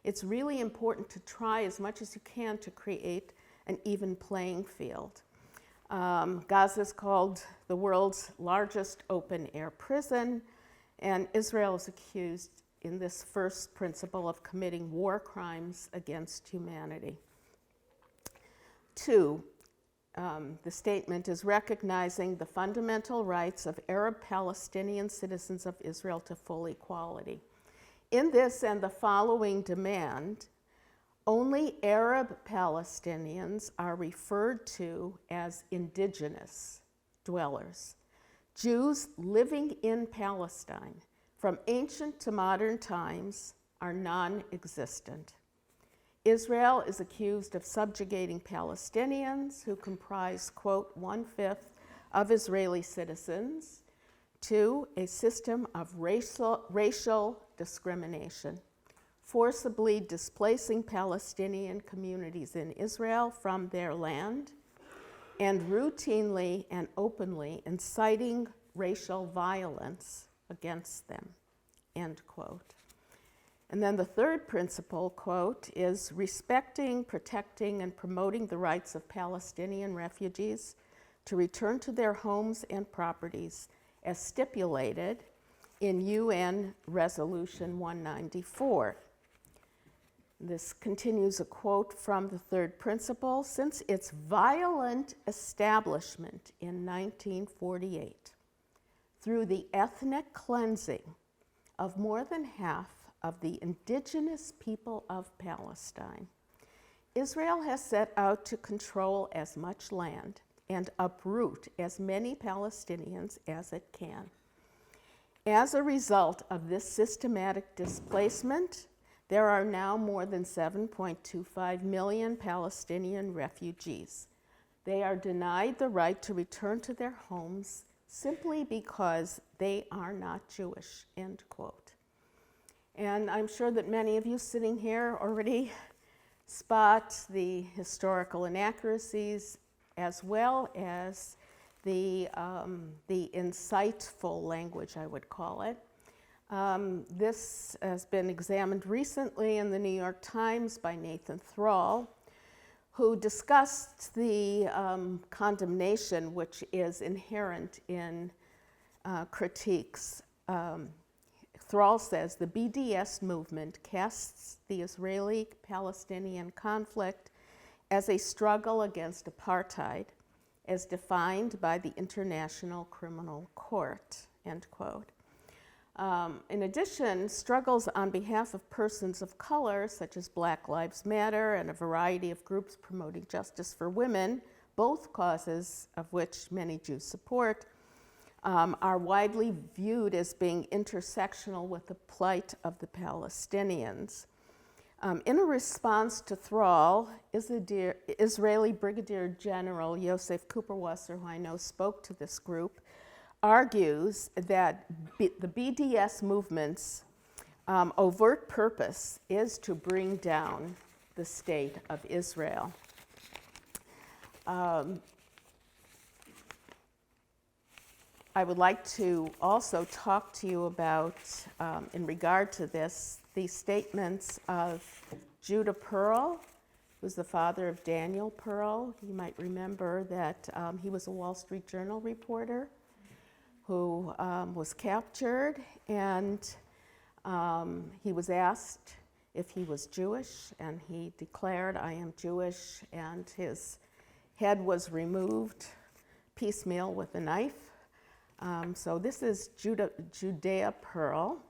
it's really important to try as much as you can to create an even playing field. Gaza is called the world's largest open-air prison, and Israel is accused in this first principle of committing war crimes against humanity. 2, the statement is recognizing the fundamental rights of Arab Palestinian citizens of Israel to full equality. In this and the following demand, only Arab Palestinians are referred to as indigenous dwellers. Jews living in Palestine from ancient to modern times are non-existent. Israel is accused of subjugating Palestinians who comprise, quote, 1/5 of Israeli citizens, to a system of racial discrimination, forcibly displacing Palestinian communities in Israel from their land, and routinely and openly inciting racial violence against them, end quote. And then the third principle, quote, is respecting, protecting, and promoting the rights of Palestinian refugees to return to their homes and properties as stipulated in UN Resolution 194. This continues a quote from the third principle. Since its violent establishment in 1948, through the ethnic cleansing of more than half of the indigenous people of Palestine, Israel has set out to control as much land and uproot as many Palestinians as it can. As a result of this systematic displacement, there are now more than 7.25 million Palestinian refugees. They are denied the right to return to their homes simply because they are not Jewish, end quote. And I'm sure that many of you sitting here already spot the historical inaccuracies as well as the insightful language, I would call it. This has been examined recently in the New York Times by Nathan Thrall, who discussed the condemnation which is inherent in critiques. Thrall says the BDS movement casts the Israeli-Palestinian conflict as a struggle against apartheid as defined by the International Criminal Court, end quote. In addition, struggles on behalf of persons of color, such as Black Lives Matter and a variety of groups promoting justice for women, both causes of which many Jews support, are widely viewed as being intersectional with the plight of the Palestinians. In a response to Thrall, Israeli Brigadier General Yosef Kuperwasser, who I know spoke to this group, argues that the BDS movement's overt purpose is to bring down the state of Israel. I would like to also talk to you about, in regard to this, the statements of Judah Pearl, who's the father of Daniel Pearl. You might remember that he was a Wall Street Journal reporter who was captured, and he was asked if he was Jewish, and he declared, "I am Jewish," and his head was removed piecemeal with a knife. So this is Judah Pearl,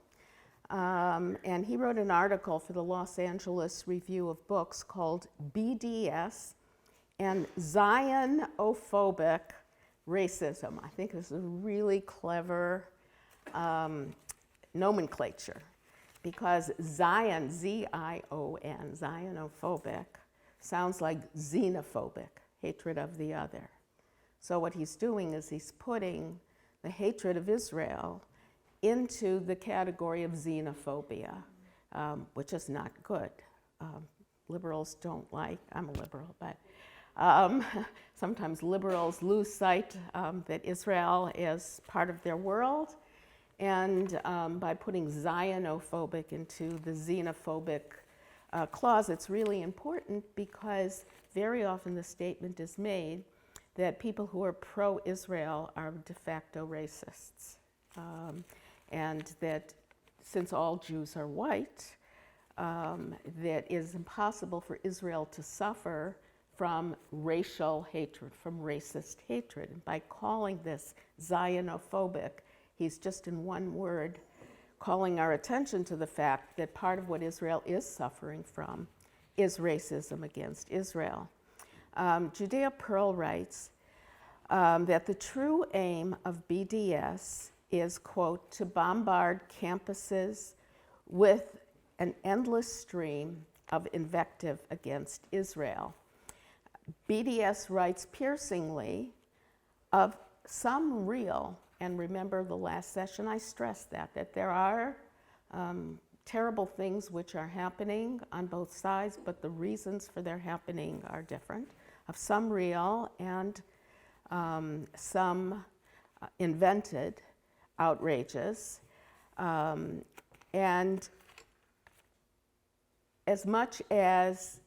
and he wrote an article for the Los Angeles Review of Books called BDS and Zionophobic Racism. I think this is a really clever nomenclature, because Zion, Z-I-O-N, Zionophobic, sounds like xenophobic, hatred of the other. So what he's doing is he's putting the hatred of Israel into the category of xenophobia, which is not good. Liberals don't like, I'm a liberal, but sometimes liberals lose sight that Israel is part of their world, and by putting Zionophobic into the xenophobic clause, it's really important because very often the statement is made that people who are pro-Israel are de facto racists, and that since all Jews are white, that it is impossible for Israel to suffer from racial hatred, from racist hatred. And by calling this Zionophobic, he's just in one word calling our attention to the fact that part of what Israel is suffering from is racism against Israel. Judea Pearl writes that the true aim of BDS is, quote, to bombard campuses with an endless stream of invective against Israel. BDS writes piercingly of some real, and remember the last session I stressed that there are terrible things which are happening on both sides, but the reasons for their happening are different, of some real and some invented outrages. And as much as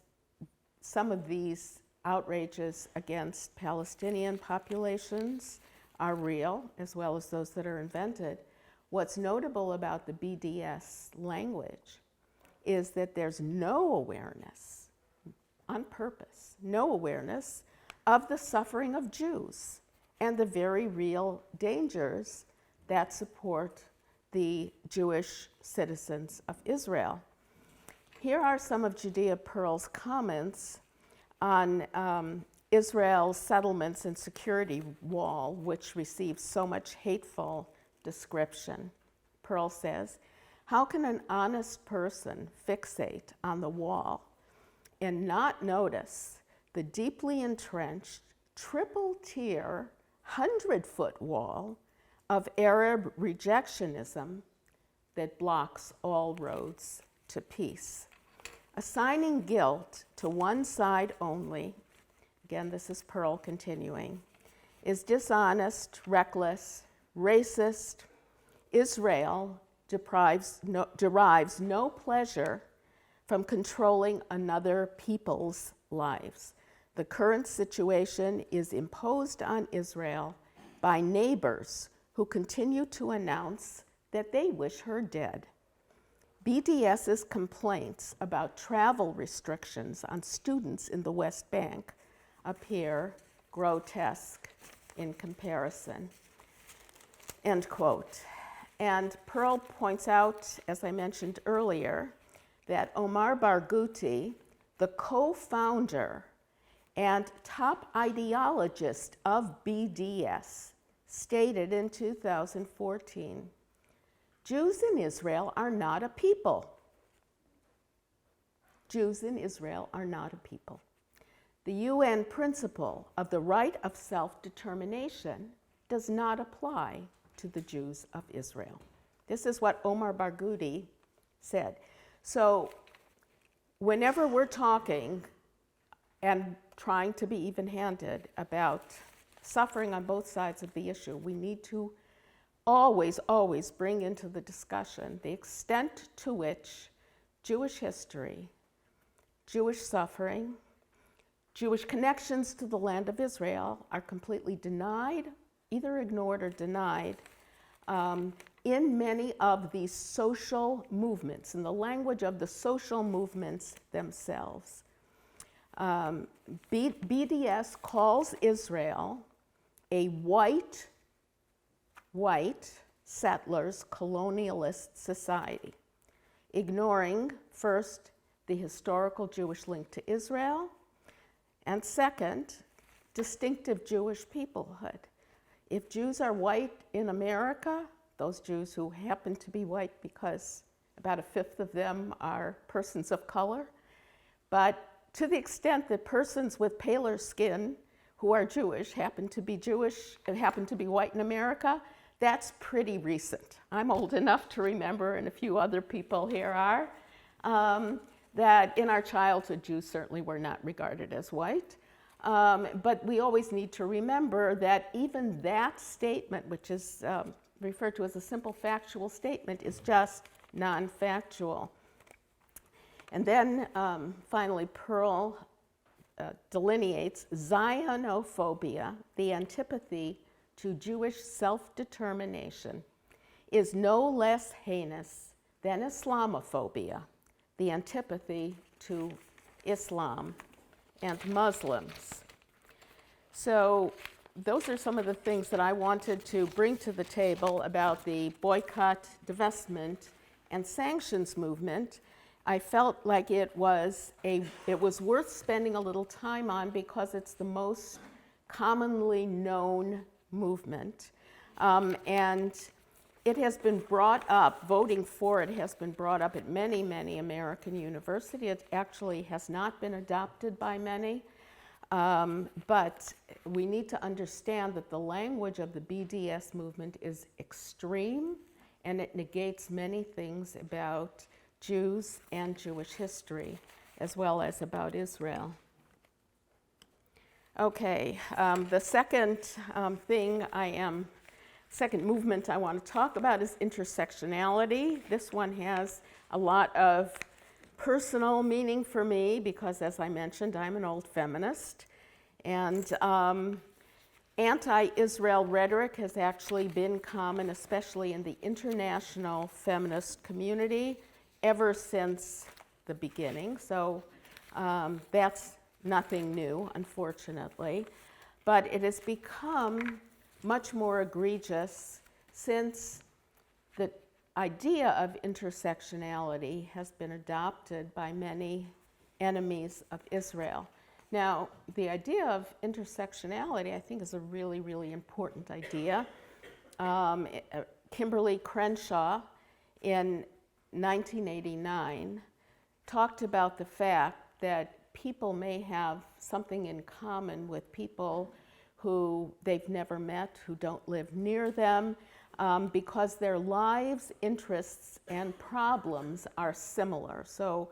some of these outrages against Palestinian populations are real, as well as those that are invented, what's notable about the BDS language is that there's no awareness, on purpose, no awareness of the suffering of Jews and the very real dangers that support the Jewish citizens of Israel. Here are some of Judea Pearl's comments on Israel's settlements and security wall, which receives so much hateful description. Pearl says, how can an honest person fixate on the wall and not notice the deeply entrenched triple-tier 100-foot wall of Arab rejectionism that blocks all roads to peace? Assigning guilt to one side only, again, this is Pearl continuing, is dishonest, reckless, racist. Israel derives no pleasure from controlling another people's lives. The current situation is imposed on Israel by neighbors who continue to announce that they wish her dead. BDS's complaints about travel restrictions on students in the West Bank appear grotesque in comparison. End quote. And Pearl points out, as I mentioned earlier, that Omar Barghouti, the co-founder and top ideologist of BDS, stated in 2014, Jews in Israel are not a people. Jews in Israel are not a people. The UN principle of the right of self-determination does not apply to the Jews of Israel. This is what Omar Barghouti said. So whenever we're talking and trying to be even-handed about suffering on both sides of the issue, we need to always, always bring into the discussion the extent to which Jewish history, Jewish suffering, Jewish connections to the land of Israel are completely denied, either ignored or denied, in many of these social movements, in the language of the social movements themselves. BDS calls Israel a white settlers colonialist society, ignoring first the historical Jewish link to Israel, and second, distinctive Jewish peoplehood. If Jews are white in America, those Jews who happen to be white because about a fifth of them are persons of color, but to the extent that persons with paler skin who are Jewish happen to be white in America, that's pretty recent. I'm old enough to remember, and a few other people here are, that in our childhood, Jews certainly were not regarded as white. But we always need to remember that even that statement, which is referred to as a simple factual statement, is just non-factual. And then finally, Pearl delineates Zionophobia, the antipathy to Jewish self-determination, is no less heinous than Islamophobia, the antipathy to Islam and Muslims. So those are some of the things that I wanted to bring to the table about the boycott, divestment, and sanctions movement. I felt like it was worth spending a little time on because it's the most commonly known movement. And it has been brought up, voting for it has been brought up at many, many American universities. It actually has not been adopted by many. But we need to understand that the language of the BDS movement is extreme, and it negates many things about Jews and Jewish history, as well as about Israel. Okay, the second second movement I want to talk about is intersectionality. This one has a lot of personal meaning for me because, as I mentioned, I'm an old feminist. And anti-Israel rhetoric has actually been common, especially in the international feminist community, ever since the beginning. So that's nothing new, unfortunately. But it has become much more egregious since the idea of intersectionality has been adopted by many enemies of Israel. Now, the idea of intersectionality, I think, is a really, really important idea. Kimberly Crenshaw in 1989 talked about the fact that people may have something in common with people who they've never met, who don't live near them, because their lives, interests, and problems are similar. So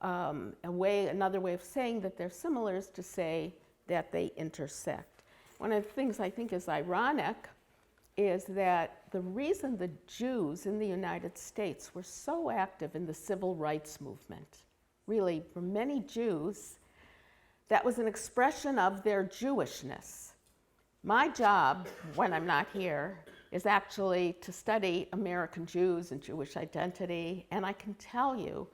another way of saying that they're similar is to say that they intersect. One of the things I think is ironic is that the reason the Jews in the United States were so active in the civil rights movement, really, for many Jews, that was an expression of their Jewishness. My job, when I'm not here, is actually to study American Jews and Jewish identity, and I can tell you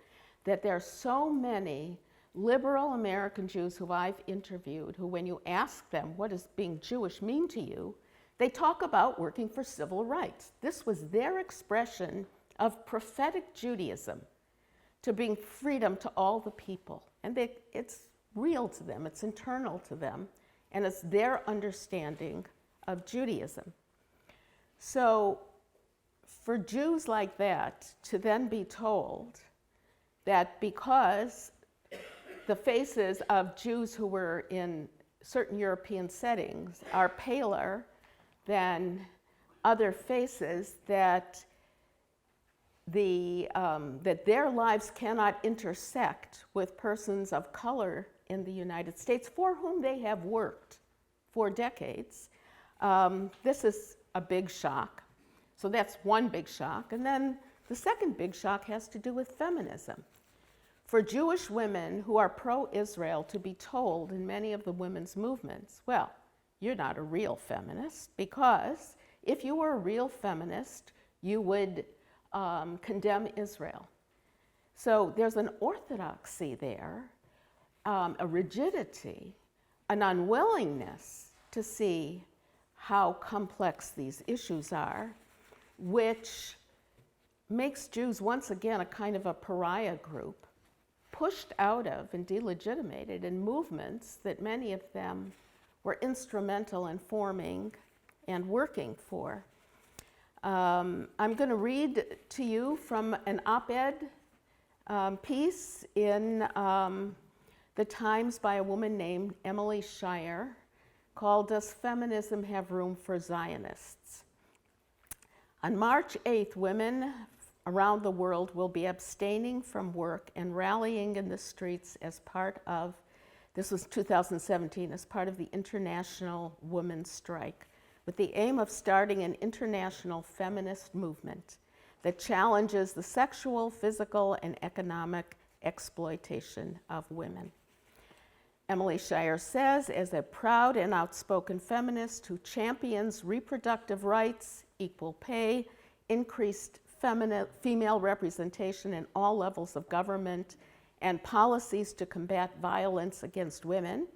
that there are so many liberal American Jews who I've interviewed who, when you ask them, what does being Jewish mean to you, they talk about working for civil rights. This was their expression of prophetic Judaism, to bring freedom to all the people. And it's real to them, it's internal to them, and it's their understanding of Judaism. So for Jews like that to then be told that because the faces of Jews who were in certain European settings are paler than other faces, that their lives cannot intersect with persons of color in the United States for whom they have worked for decades. This is a big shock. So that's one big shock. And then the second big shock has to do with feminism. For Jewish women who are pro-Israel to be told in many of the women's movements, well, you're not a real feminist, because if you were a real feminist, you would condemn Israel. So there's an orthodoxy there, a rigidity, an unwillingness to see how complex these issues are, which makes Jews once again a kind of a pariah group, pushed out of and delegitimated in movements that many of them were instrumental in forming and working for. I'm going to read to you from an op-ed piece in the Times by a woman named Emily Shire called "Does Feminism Have Room for Zionists?" On March 8th, women around the world will be abstaining from work and rallying in the streets as part of, this was 2017, as part of the International Women's Strike, with the aim of starting an international feminist movement that challenges the sexual, physical, and economic exploitation of women. Emily Shire says, as a proud and outspoken feminist who champions reproductive rights, equal pay, increased female representation in all levels of government, and policies to combat violence against women,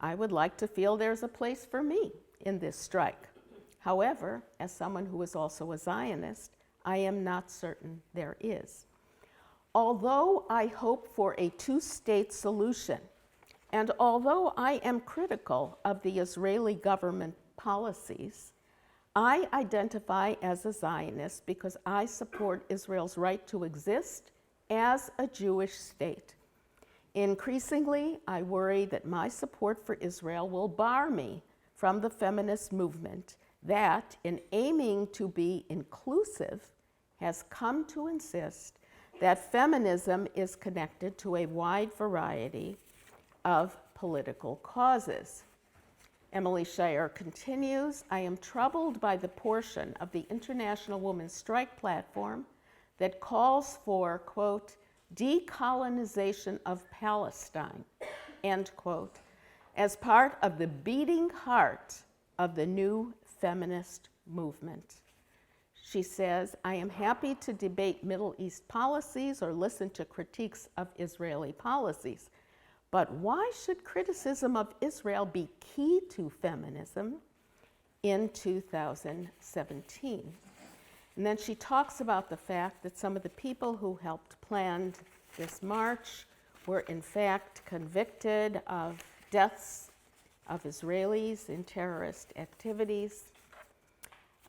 I would like to feel there's a place for me in this strike. However, as someone who is also a Zionist, I am not certain there is. Although I hope for a two-state solution, and although I am critical of the Israeli government policies, I identify as a Zionist because I support Israel's right to exist as a Jewish state. Increasingly, I worry that my support for Israel will bar me from the feminist movement that, in aiming to be inclusive, has come to insist that feminism is connected to a wide variety of political causes. Emily Shire continues, I am troubled by the portion of the International Women's Strike platform that calls for, quote, decolonization of Palestine, end quote, as part of the beating heart of the new feminist movement. She says, I am happy to debate Middle East policies or listen to critiques of Israeli policies. But why should criticism of Israel be key to feminism in 2017? And then she talks about the fact that some of the people who helped plan this march were in fact convicted of deaths of Israelis in terrorist activities.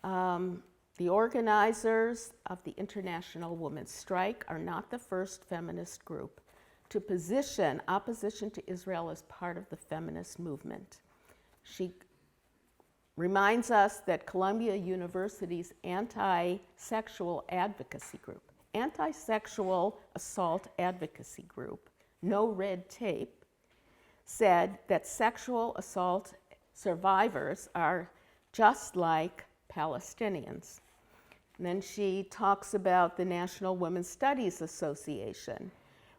The organizers of the International Women's Strike are not the first feminist group to position opposition to Israel as part of the feminist movement. She reminds us that Columbia University's anti-sexual advocacy group, anti-sexual assault advocacy group, No Red Tape, said that sexual assault survivors are just like Palestinians. And then she talks about the National Women's Studies Association,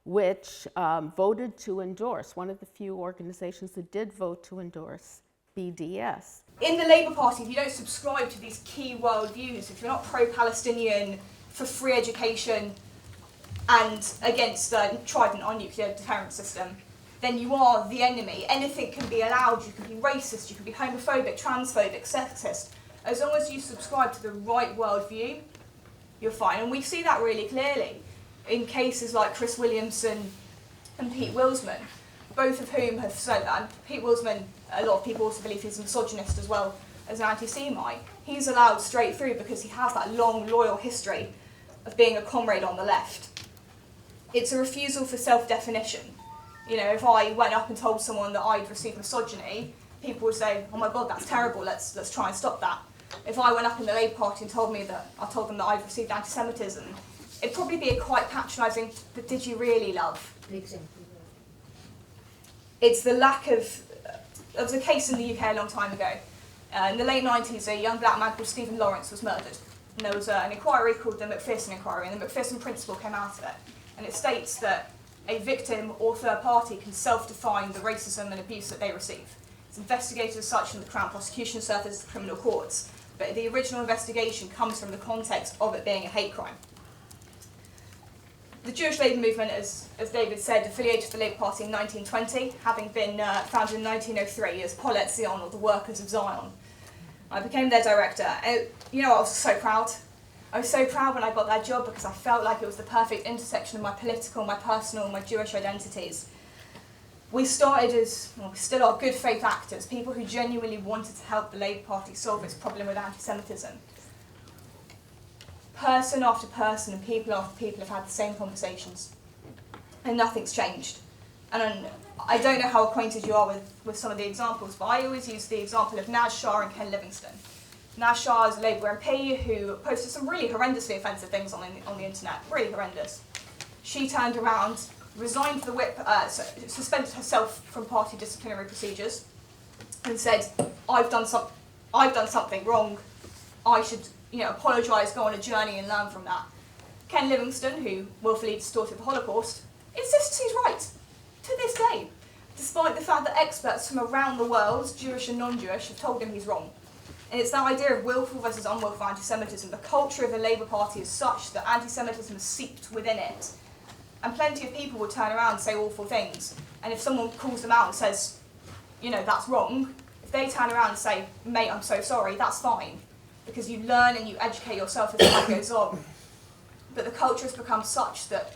which voted to endorse, one of the few organizations that did vote to endorse BDS. In the Labour Party, if you don't subscribe to these key worldviews, if you're not pro-Palestinian, for free education, and against Trident, our nuclear deterrent system, then you are the enemy. Anything can be allowed. You can be racist, you can be homophobic, transphobic, sexist. As long as you subscribe to the right worldview, you're fine. And we see that really clearly in cases like Chris Williamson and Pete Wilsman, both of whom have said, and Pete Wilsman, a lot of people also believe he's a misogynist as well as an anti-Semite. He's allowed straight through because he has that long, loyal history of being a comrade on the left. It's a refusal for self-definition. You know, if I went up and told someone that I'd received misogyny, people would say, oh my God, that's terrible, let's try and stop that. If I went up in the Labour Party and told them that I'd received anti-Semitism, it'd probably be a quite patronising, but did you really, love? Exactly. It's the lack of... There was a case in the UK a long time ago. In the late 90s, a young black man called Stephen Lawrence was murdered. And there was an inquiry called the Macpherson Inquiry, and the Macpherson Principle came out of it. And it states that a victim or third party can self-define the racism and abuse that they receive. It's investigated as such in the Crown Prosecution Service, the criminal courts. But the original investigation comes from the context of it being a hate crime. The Jewish Labour movement, as David said, affiliated with the Labour Party in 1920, having been founded in 1903 as Polet Zion, or the Workers of Zion. I became their director. And, you know, I was so proud. I was so proud when I got that job because I felt like it was the perfect intersection of my political, my personal, my Jewish identities. We started as, well, we still are good faith actors, people who genuinely wanted to help the Labour Party solve its problem with anti-Semitism. Person after person and people after people have had the same conversations, and nothing's changed. And I don't know how acquainted you are with some of the examples, but I always use the example of Naz Shah and Ken Livingstone. Naz Shah is a Labour MP who posted some really horrendously offensive things on the internet, really horrendous. She turned around, resigned the whip, suspended herself from party disciplinary procedures, and said, I've done something wrong, I should apologise, go on a journey and learn from that. Ken Livingstone, who willfully distorted the Holocaust, insists he's right, to this day, despite the fact that experts from around the world, Jewish and non-Jewish, have told him he's wrong. And it's that idea of willful versus unwillful anti-Semitism. The culture of the Labour Party is such that anti-Semitism has seeped within it. And plenty of people will turn around and say awful things. And if someone calls them out and says, you know, that's wrong, if they turn around and say, mate, I'm so sorry, that's fine. Because you learn and you educate yourself as time goes on. But the culture has become such that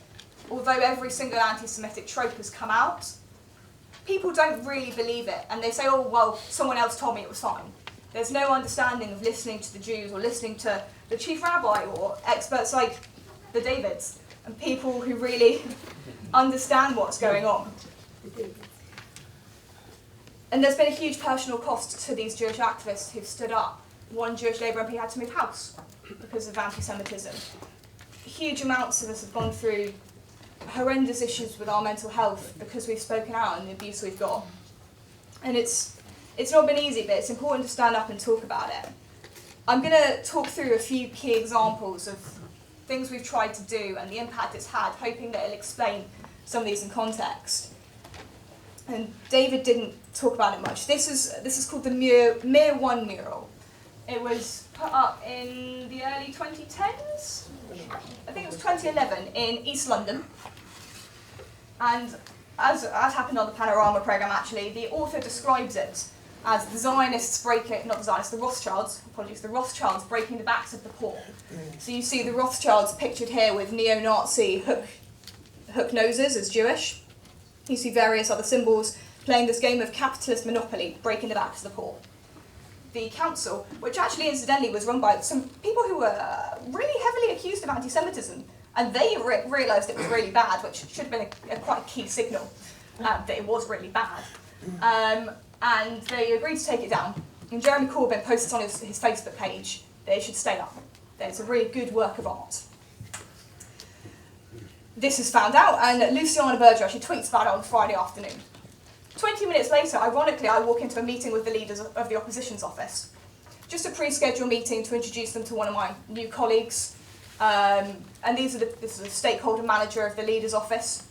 although every single anti-Semitic trope has come out, people don't really believe it. And they say, oh, well, someone else told me it was fine. There's no understanding of listening to the Jews or listening to the chief rabbi or experts like the Davids and people who really understand what's going on. And there's been a huge personal cost to these Jewish activists who've stood up. One Jewish Labour MP had to move house because of anti-Semitism. Huge amounts of us have gone through horrendous issues with our mental health because we've spoken out and the abuse we've got. And it's not been easy, but it's important to stand up and talk about it. I'm going to talk through a few key examples of things we've tried to do and the impact it's had, hoping that it'll explain some of these in context. And David didn't talk about it much. This is called the Mir 1 mural. It was put up in the early 2010s. I think it was 2011 in East London. And as happened on the Panorama programme actually, the author describes it as the Zionists breaking, not the Zionists, the Rothschilds, apologies, the Rothschilds breaking the backs of the poor. So you see the Rothschilds pictured here with neo-Nazi hook noses as Jewish. You see various other symbols playing this game of capitalist monopoly, breaking the backs of the poor. The council, which actually incidentally was run by some people who were really heavily accused of anti-Semitism, and they realised it was really bad, which should have been a quite key signal that it was really bad. And they agreed to take it down. And Jeremy Corbyn posted on his Facebook page that it should stay up, that it's a really good work of art. This is found out, and Luciana Berger actually tweets about it on Friday afternoon. 20 minutes later, ironically, I walk into a meeting with the leaders of the opposition's office. Just a pre-scheduled meeting to introduce them to one of my new colleagues. And this is a stakeholder manager of the leader's office,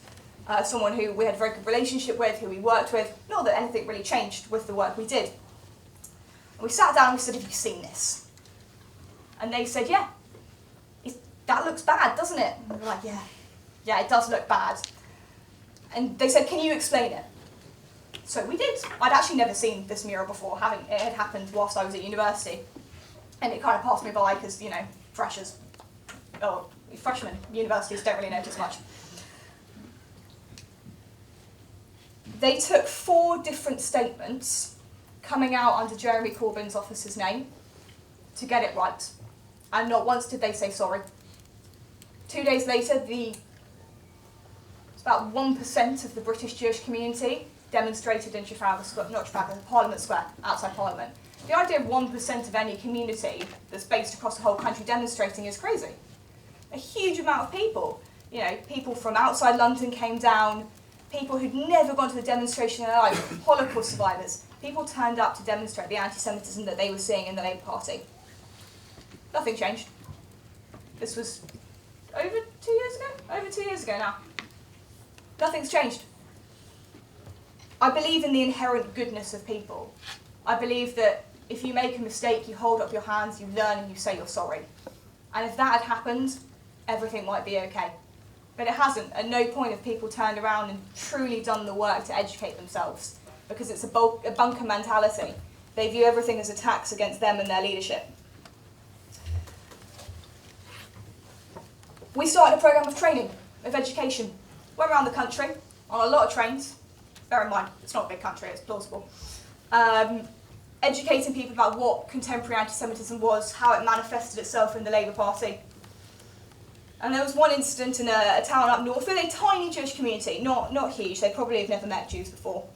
someone who we had a very good relationship with, who we worked with. Not that anything really changed with the work we did. And we sat down and we said, have you seen this? And they said, yeah. That looks bad, doesn't it? And we were like, yeah, it does look bad. And they said, can you explain it? So we did. I'd actually never seen this mural before. It had happened whilst I was at university. And it kind of passed me by because, you know, freshmen, universities don't really notice much. They took 4 different statements coming out under Jeremy Corbyn's office's name to get it right. And not once did they say sorry. 2 days later, it's about 1% of the British Jewish community demonstrated in Parliament Square, outside Parliament. The idea of 1% of any community that's based across the whole country demonstrating is crazy. A huge amount of people, you know, people from outside London came down, people who'd never gone to a demonstration in their life, Holocaust survivors, people turned up to demonstrate the anti-Semitism that they were seeing in the Labour Party. Nothing changed. This was over 2 years ago? Over 2 years ago now. Nothing's changed. I believe in the inherent goodness of people. I believe that if you make a mistake, you hold up your hands, you learn, and you say you're sorry. And if that had happened, everything might be okay. But it hasn't. At no point have people turned around and truly done the work to educate themselves, because it's a bunker mentality. They view everything as attacks against them and their leadership. We started a programme of training, of education. Went around the country on a lot of trains. Bear in mind, it's not a big country, it's plausible. Educating people about what contemporary anti-Semitism was, how it manifested itself in the Labour Party. And there was one incident in a town up north with a tiny Jewish community, not huge, they probably have never met Jews before.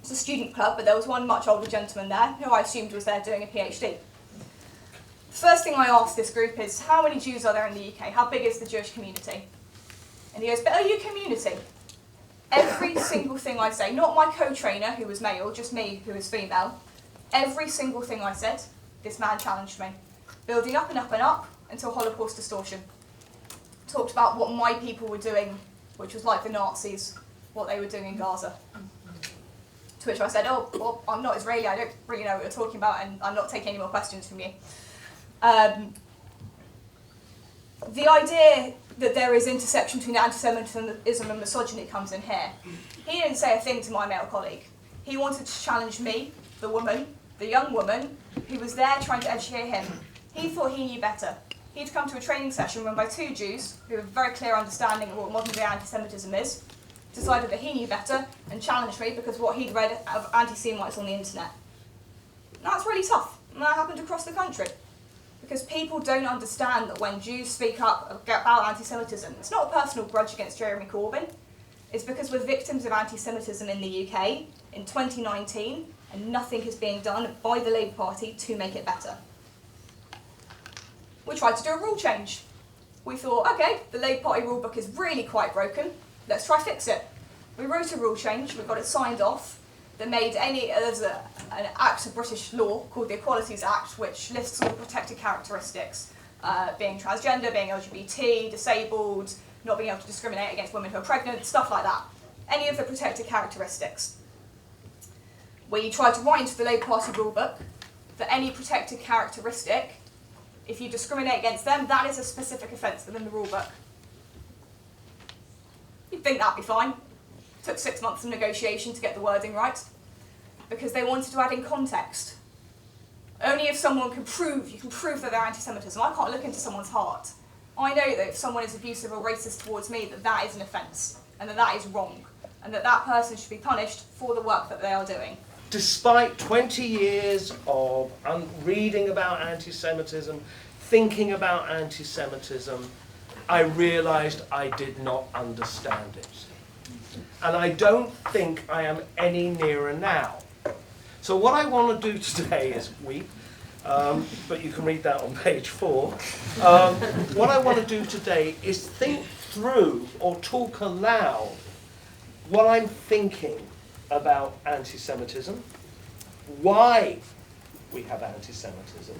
It's a student club, but there was one much older gentleman there, who I assumed was there doing a PhD. The first thing I asked this group is, how many Jews are there in the UK? How big is the Jewish community? And he goes, but are you a community? Every single thing I say, not my co-trainer who was male, just me who was female, every single thing I said, this man challenged me. Building up and up and up until Holocaust distortion. Talked about what my people were doing which was like the Nazis, what they were doing in Gaza. To which I said, oh, well, I'm not Israeli, I don't really know what you're talking about, and I'm not taking any more questions from you. The idea that there is intersection between anti-Semitism and misogyny comes in here. He didn't say a thing to my male colleague. He wanted to challenge me, the woman, the young woman, who was there trying to educate him. He thought he knew better. He'd come to a training session run by two Jews who have a very clear understanding of what modern-day anti-Semitism is, decided that he knew better, and challenged me because of what he'd read of anti-Semites on the internet. And that's really tough, and that happened across the country. Because people don't understand that when Jews speak up about anti-Semitism, it's not a personal grudge against Jeremy Corbyn. It's because we're victims of anti-Semitism in the UK in 2019, and nothing is being done by the Labour Party to make it better. We tried to do a rule change. We thought, okay, the Labour Party rule book is really quite broken, let's try fix it. We wrote a rule change, we got it signed off, that made there's an act of British law called the Equalities Act, which lists all the protected characteristics, being transgender, being LGBT, disabled, not being able to discriminate against women who are pregnant, stuff like that. Any of the protected characteristics. We tried to write into the Labour Party rule book that any protected characteristic, if you discriminate against them, that is a specific offence within the rule book. You'd think that'd be fine. Took 6 months of negotiation to get the wording right, because they wanted to add in context. Only if someone can prove, you can prove that they're anti-Semitism. I can't look into someone's heart. I know that if someone is abusive or racist towards me, that is an offence, and that is wrong, and that person should be punished for the work that they are doing. Despite 20 years of reading about anti-Semitism, thinking about anti-Semitism, I realised I did not understand it. And I don't think I am any nearer now. So what I want to do today is weep, but you can read that on page 4. What I want to do today is think through or talk aloud what I'm thinking about anti-Semitism, why we have anti-Semitism,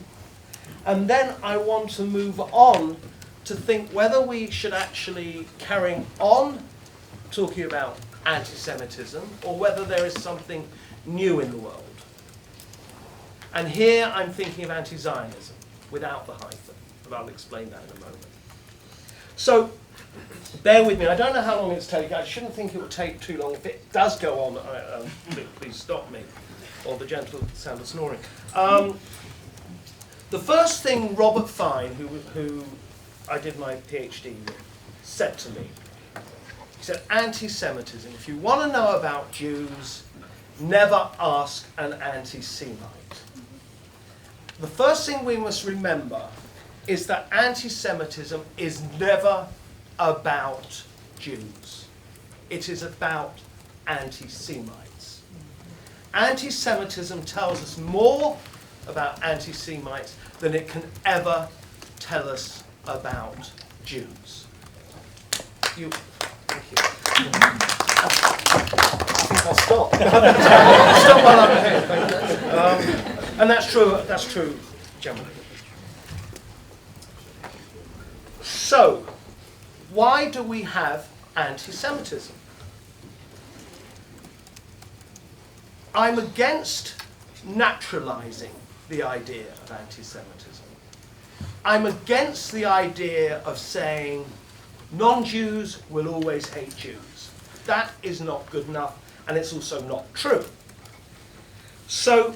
and then I want to move on to think whether we should actually carry on talking about anti-Semitism or whether there is something new in the world. And here I'm thinking of anti-Zionism without the hyphen, but I'll explain that in a moment. So bear with me. I don't know how long it's taking. I shouldn't think it will take too long. If it does go on, please stop me, or the gentle sound of snoring. The first thing Robert Fine, who I did my PhD with, said to me, he said, anti-Semitism, if you want to know about Jews, never ask an anti-Semite. The first thing we must remember is that anti-Semitism is never about Jews. It is about anti-Semites. Anti-Semitism tells us more about anti-Semites than it can ever tell us about Jews. Thank you. I think I'll stop. Stop while I'm here. And that's true generally. So, why do we have anti-Semitism? I'm against naturalizing the idea of anti-Semitism. I'm against the idea of saying non-Jews will always hate Jews. That is not good enough, and it's also not true. So,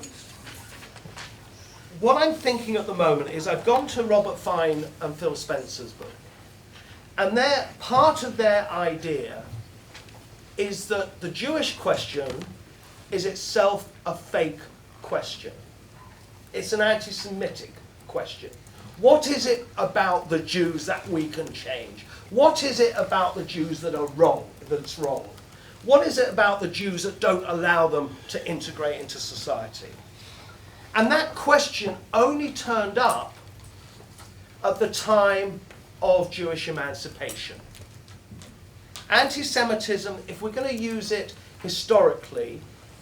what I'm thinking at the moment is I've gone to Robert Fine and Phil Spencer's book, and part of their idea is that the Jewish question is itself a fake question. It's an anti-Semitic question. What is it about the Jews that we can change? What is it about the Jews that are wrong, that's wrong? What is it about the Jews that don't allow them to integrate into society? And that question only turned up at the time of Jewish emancipation. Anti-Semitism, if we're going to use it historically,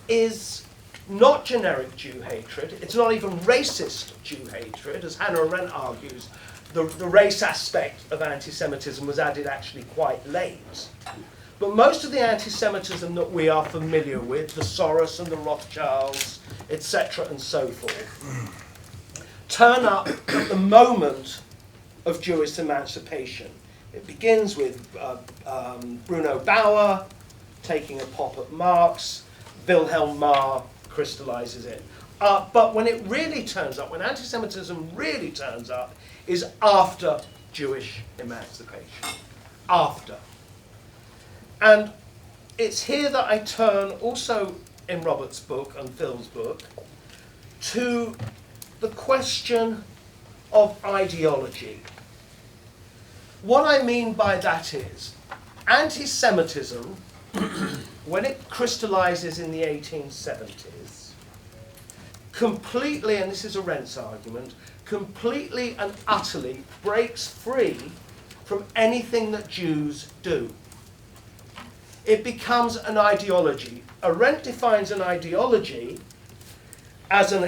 is not generic Jew hatred. It's not even racist Jew hatred, as Hannah Arendt argues. the race aspect of anti-Semitism was added actually quite late. But most of the anti-Semitism that we are familiar with, the Soros and the Rothschilds, etc. and so forth, turn up at the moment of Jewish emancipation. It begins with Bruno Bauer taking a pop at Marx, Wilhelm Marr crystallizes it. But when it really turns up, when anti-Semitism really turns up, is after Jewish emancipation. After. And it's here that I turn, also in Robert's book and Phil's book, to the question of ideology. What I mean by that is, anti-Semitism, when it crystallizes in the 1870s, completely, and this is Arendt's argument, completely and utterly breaks free from anything that Jews do. It becomes an ideology. Arendt defines an ideology as an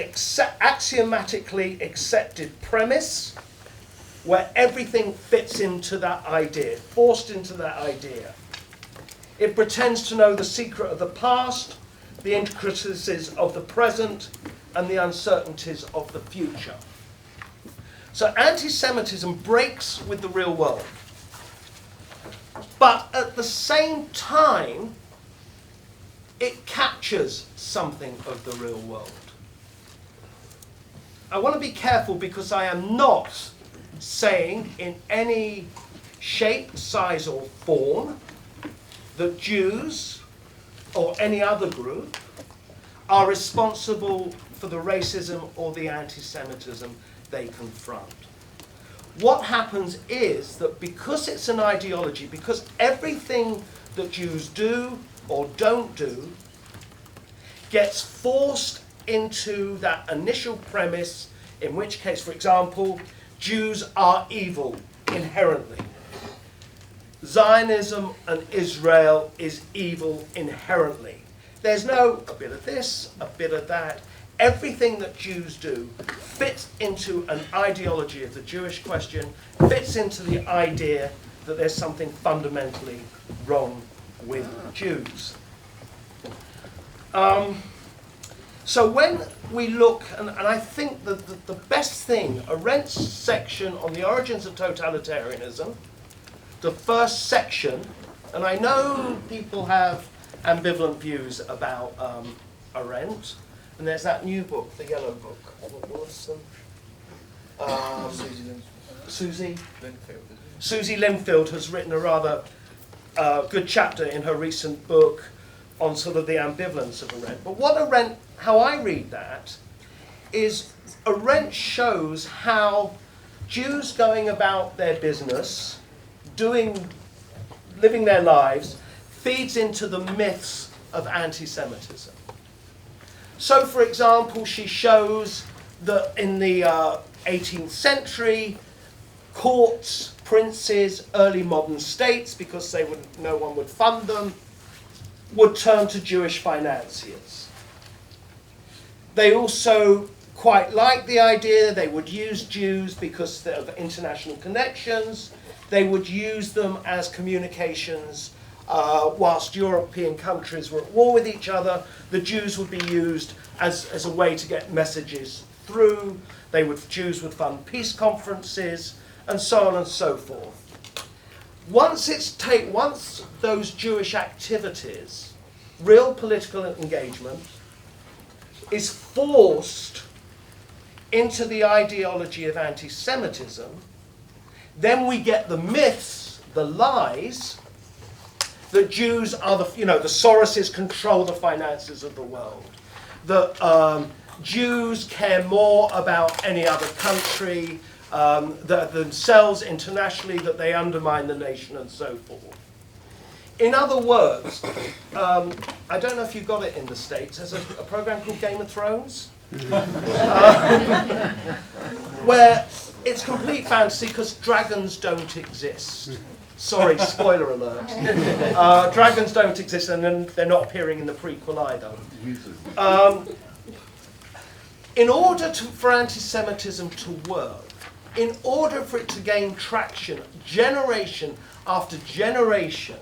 axiomatically accepted premise where everything fits into that idea, forced into that idea. It pretends to know the secret of the past, the intricacies of the present, and the uncertainties of the future. So anti-Semitism breaks with the real world. But at the same time, it captures something of the real world. I want to be careful because I am not saying in any shape, size or form that Jews or any other group are responsible for the racism or the anti-Semitism they confront. What happens is that because it's an ideology, because everything that Jews do or don't do gets forced into that initial premise, in which case, for example, Jews are evil inherently. Zionism and Israel is evil inherently. There's no a bit of this, a bit of that. Everything that Jews do fits into an ideology of the Jewish question, fits into the idea that there's something fundamentally wrong with Jews. So when we look, and I think that the best thing, Arendt's section on the origins of totalitarianism, the first section, and I know people have ambivalent views about Arendt, and there's that new book, the yellow book. Susie Linfield has written a rather good chapter in her recent book on sort of the ambivalence of Arendt. But what Arendt, how I read that, is Arendt shows how Jews going about their business, living their lives, feeds into the myths of anti-Semitism. So, for example, she shows that in the 18th century, courts, princes, early modern states, because no one would fund them, would turn to Jewish financiers. They also quite liked the idea. They would use Jews because of international connections. They would use them as communications. Whilst European countries were at war with each other, the Jews would be used as a way to get messages through. Jews would fund peace conferences, and so on and so forth. Once those Jewish activities, real political engagement, is forced into the ideology of anti-Semitism, then we get the myths, the lies, that Jews are the Soroses control the finances of the world, that Jews care more about any other country themselves internationally, that they undermine the nation and so forth. In other words, I don't know if you got it in the States, there's a program called Game of Thrones, where it's complete fantasy because dragons don't exist. Sorry, spoiler alert. Dragons don't exist, and then they're not appearing in the prequel either. In order for anti-Semitism to work, in order for it to gain traction, generation after generation,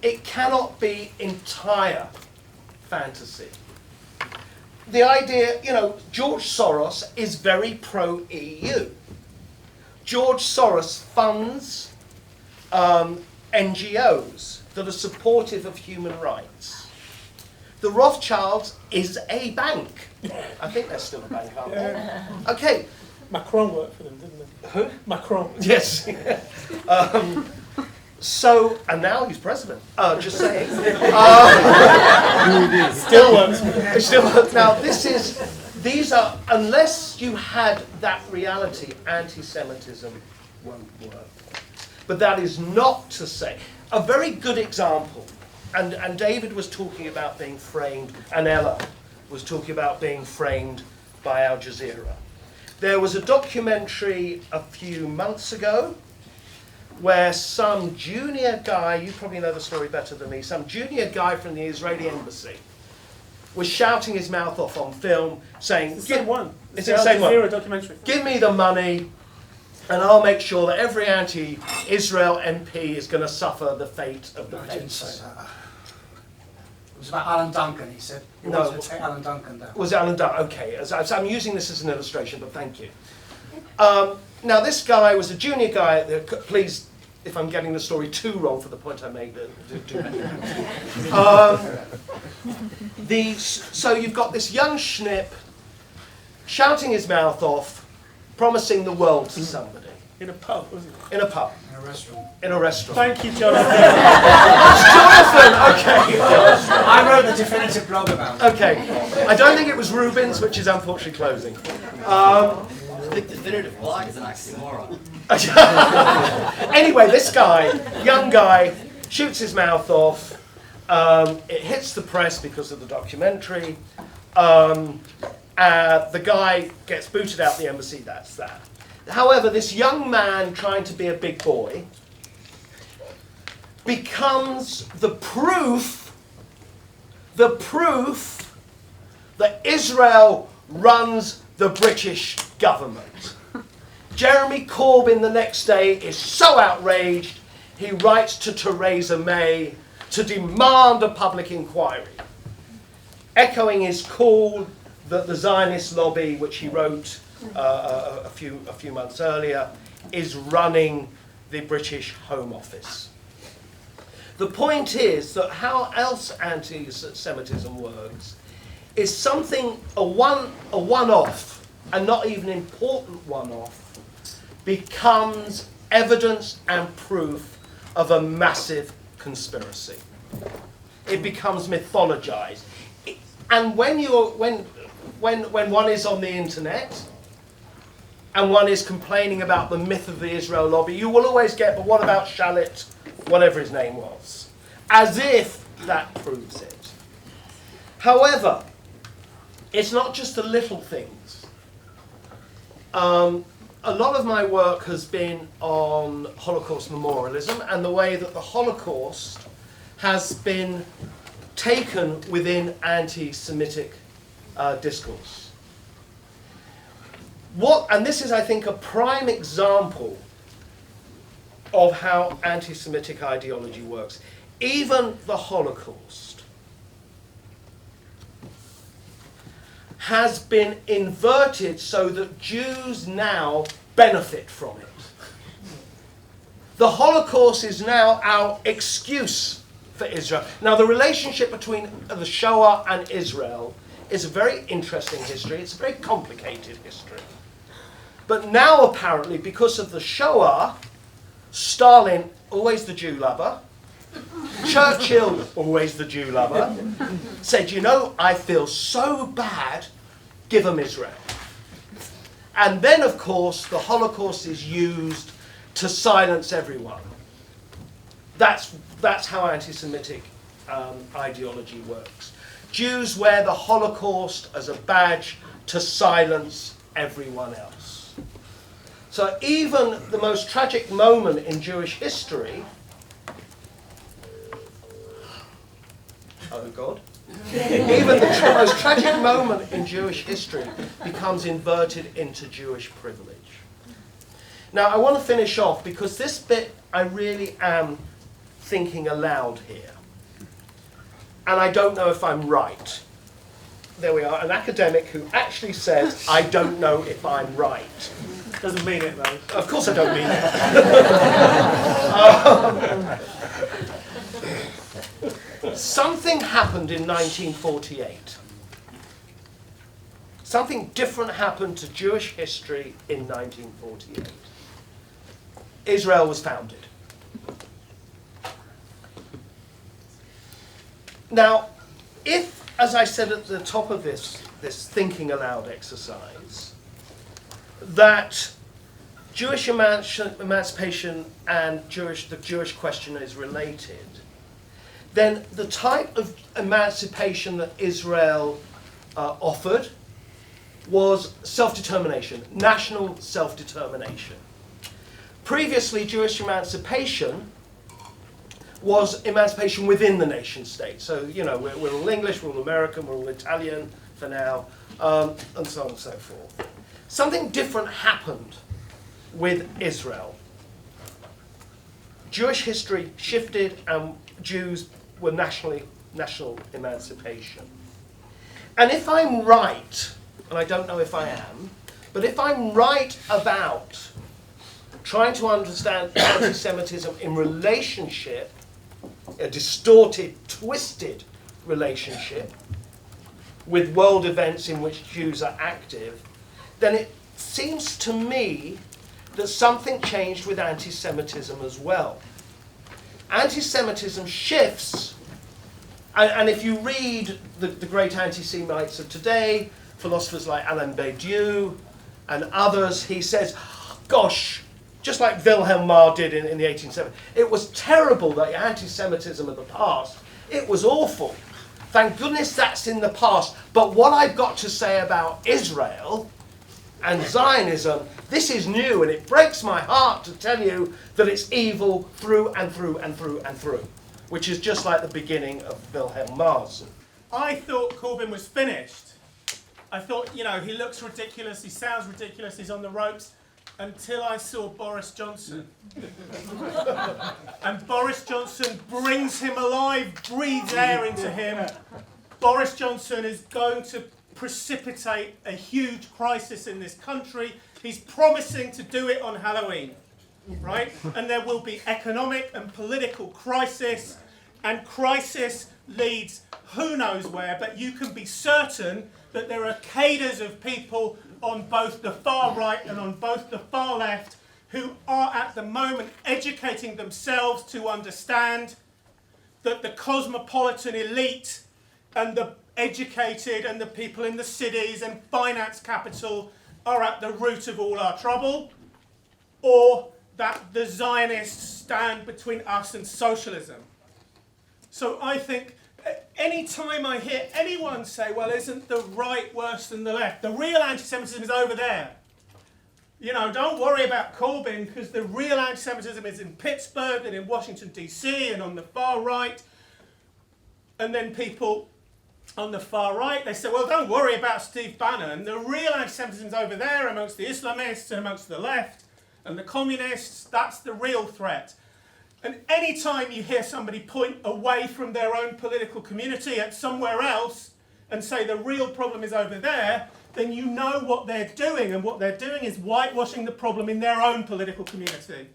it cannot be entire fantasy. The idea, George Soros is very pro-EU. George Soros funds NGOs that are supportive of human rights. The Rothschilds is a bank. I think they're still a bank, aren't they? Okay. Macron worked for them, didn't he? Who? Macron. Yes. And now he's president. Just saying. Still works for them. Still works. Now, these are, unless you had that reality, anti-Semitism won't work. But that is not to say, a very good example, and David was talking about being framed, and Ella was talking about being framed by Al Jazeera. There was a documentary a few months ago where some junior guy, you probably know the story better than me, some junior guy from the Israeli embassy was shouting his mouth off on film, saying, It's the same one. It's the same one. Al Jazeera documentary. Give me the money, and I'll make sure that every anti-Israel MP is going to suffer the fate of the No, I didn't say fates. that. It was about Alan Duncan, he said. He No. wanted to take Alan Duncan down. Was Alan Duncan? Okay, I'm using this as an illustration, but thank you. Now, this guy was a junior guy. Please, if I'm getting the story too wrong for the point I made, so you've got this young schnip shouting his mouth off, promising the world to somebody. In a pub, wasn't it? In a pub. In a restaurant. In a restaurant. Thank you, Jonathan. Jonathan! Okay. I wrote the definitive blog about it. Okay. I don't think it was Rubens, which is unfortunately closing. I think definitive blog is an oxymoron. Anyway, this guy, young guy, shoots his mouth off. It hits the press because of the documentary. The guy gets booted out the embassy, that's that. However, this young man trying to be a big boy becomes the proof that Israel runs the British government. Jeremy Corbyn the next day is so outraged, he writes to Theresa May to demand a public inquiry, echoing his call that the Zionist lobby, which he wrote a few months earlier, is running the British Home Office. The point is that how else anti-Semitism works is something, a one-off, and not even important one-off, becomes evidence and proof of a massive conspiracy. It becomes mythologized. And when one is on the internet and one is complaining about the myth of the Israel lobby, you will always get, but what about Shalit, whatever his name was? As if that proves it. However, it's not just the little things. A lot of my work has been on Holocaust memorialism and the way that the Holocaust has been taken within anti-Semitic discourse. And this is, I think, a prime example of how anti-Semitic ideology works. Even the Holocaust has been inverted so that Jews now benefit from it. The Holocaust is now our excuse for Israel. Now, the relationship between the Shoah and Israel is a very interesting history. It's a very complicated history. But now, apparently, because of the Shoah, Stalin, always the Jew lover, Churchill, always the Jew lover, said, you know, I feel so bad, give them Israel. And then, of course, the Holocaust is used to silence everyone. That's how anti-Semitic ideology works. Jews wear the Holocaust as a badge to silence everyone else. So even the most tragic moment in Jewish history, oh God, even the most tragic moment in Jewish history becomes inverted into Jewish privilege. Now, I want to finish off because this bit I really am thinking aloud here. And I don't know if I'm right. There we are, an academic who actually says, I don't know if I'm right. Doesn't mean it though. Of course I don't mean it. Something happened in 1948. Something different happened to Jewish history in 1948. Israel was founded. Now, if, as I said at the top of this thinking aloud exercise, that Jewish emancipation and the Jewish question is related, then the type of emancipation that Israel offered was self-determination, national self-determination. Previously, Jewish emancipation was emancipation within the nation state. So, you know, we're all English, we're all American, we're all Italian for now, and so on and so forth. Something different happened with Israel. Jewish history shifted and Jews were national emancipation. And if I'm right, and I don't know if I am, but if I'm right about trying to understand anti-Semitism in relationship, a distorted, twisted relationship with world events in which Jews are active, then it seems to me that something changed with anti-Semitism as well. Anti-Semitism shifts, and if you read the great anti-Semites of today, philosophers like Alain Badiou and others, he says, gosh, just like Wilhelm Marr did in the 1870s, it was terrible, that anti-Semitism of the past. It was awful. Thank goodness that's in the past. But what I've got to say about Israel and Zionism, this is new, and it breaks my heart to tell you that it's evil through and through and through and through, which is just like the beginning of Wilhelm Marr's. I thought Corbyn was finished. I thought, you know, he looks ridiculous, he sounds ridiculous, he's on the ropes, until I saw Boris Johnson. And Boris Johnson brings him alive, breathes air into him. Boris Johnson is going to precipitate a huge crisis in this country. He's promising to do it on Halloween, right? And there will be economic and political crisis, and crisis leads who knows where, but you can be certain that there are cadres of people on both the far right and on both the far left who are at the moment educating themselves to understand that the cosmopolitan elite and the educated and the people in the cities and finance capital are at the root of all our trouble, or that the Zionists stand between us and socialism. So I think any time I hear anyone say, well, isn't the right worse than the left? The real anti-Semitism is over there. You know, don't worry about Corbyn, because the real anti-Semitism is in Pittsburgh and in Washington, D.C. and on the far right. And then people on the far right, they say, well, don't worry about Steve Bannon. The real anti-Semitism is over there amongst the Islamists and amongst the left and the communists. That's the real threat. And any time you hear somebody point away from their own political community at somewhere else and say the real problem is over there, then you know what they're doing, and what they're doing is whitewashing the problem in their own political community.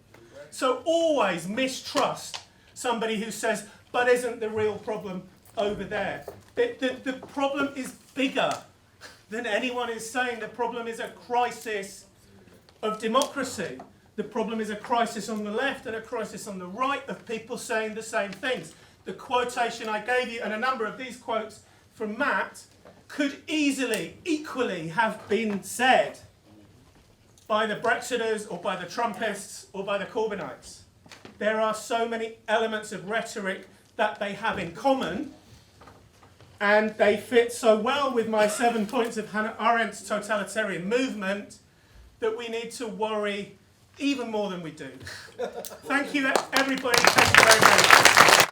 So always mistrust somebody who says, but isn't the real problem over there? The problem is bigger than anyone is saying. The problem is a crisis of democracy. The problem is a crisis on the left and a crisis on the right of people saying the same things. The quotation I gave you, and a number of these quotes from Matt, could easily, equally have been said by the Brexiters or by the Trumpists or by the Corbynites. There are so many elements of rhetoric that they have in common, and they fit so well with my 7 points of Hannah Arendt's totalitarian movement that we need to worry even more than we do. Thank you, everybody. Thank you very much.